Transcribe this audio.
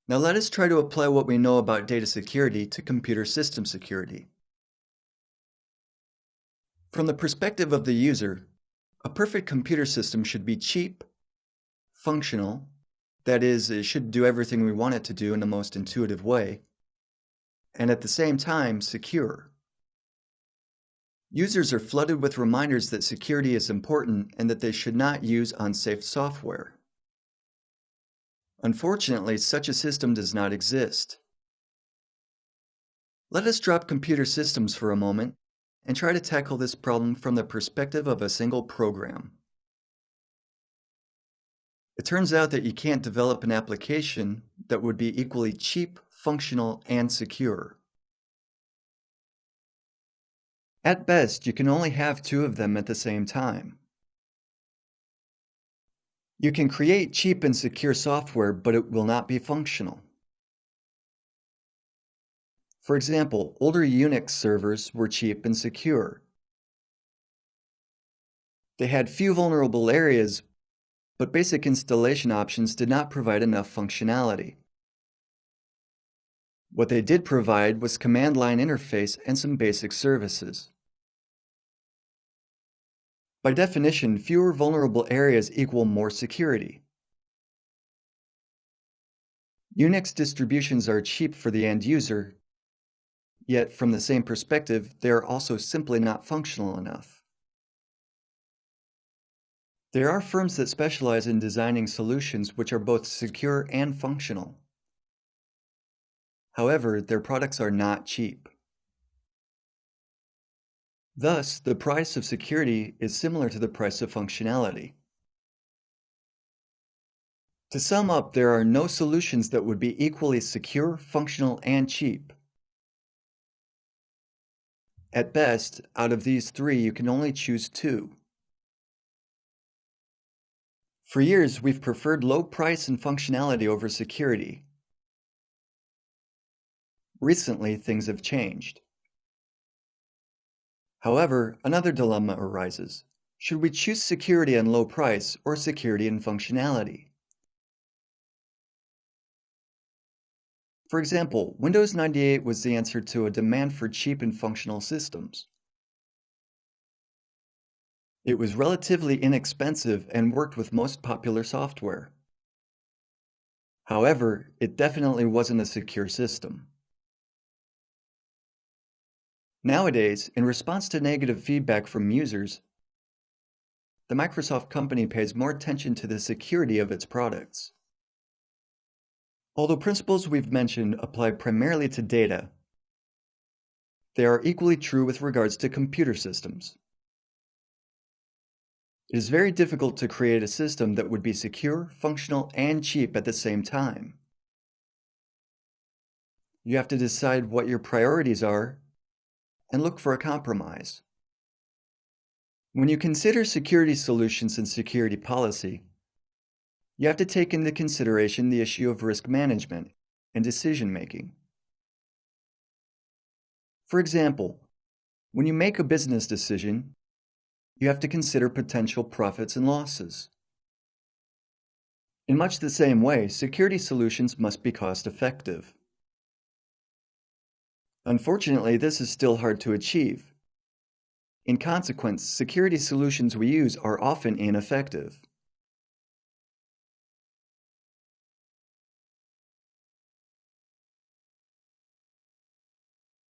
Now let us try to apply what we know about data security to computer system security. From the perspective of the user, a perfect computer system should be cheap, functional, that is, it should do everything we want it to do in the most intuitive way, and at the same time, secure. Users are flooded with reminders that security is important and that they should not use unsafe software. Unfortunately, such a system does not exist. Let us drop computer systems for a moment and try to tackle this problem from the perspective of a single program. It turns out that you can't develop an application that would be equally cheap, functional, and secure. At best, you can only have two of them at the same time. You can create cheap and secure software, but it will not be functional. For example, older Unix servers were cheap and secure. They had few vulnerable areas, but basic installation options did not provide enough functionality. What they did provide was command line interface and some basic services. By definition, fewer vulnerable areas equal more security. Unix distributions are cheap for the end user, yet from the same perspective, they are also simply not functional enough. There are firms that specialize in designing solutions which are both secure and functional. However, their products are not cheap. Thus, the price of security is similar to the price of functionality. To sum up, there are no solutions that would be equally secure, functional, and cheap. At best, out of these three, you can only choose two. For years, we've preferred low price and functionality over security. Recently, things have changed. However, another dilemma arises. Should we choose security and low price or security and functionality? For example, Windows 98 was the answer to a demand for cheap and functional systems. It was relatively inexpensive and worked with most popular software. However, it definitely wasn't a secure system. Nowadays, in response to negative feedback from users, the Microsoft company pays more attention to the security of its products. Although principles we've mentioned apply primarily to data, they are equally true with regards to computer systems. It is very difficult to create a system that would be secure, functional, and cheap at the same time. You have to decide what your priorities are and look for a compromise. When you consider security solutions and security policy, you have to take into consideration the issue of risk management and decision-making. For example, when you make a business decision, you have to consider potential profits and losses. In much the same way, security solutions must be cost-effective. Unfortunately, this is still hard to achieve. In consequence, security solutions we use are often ineffective.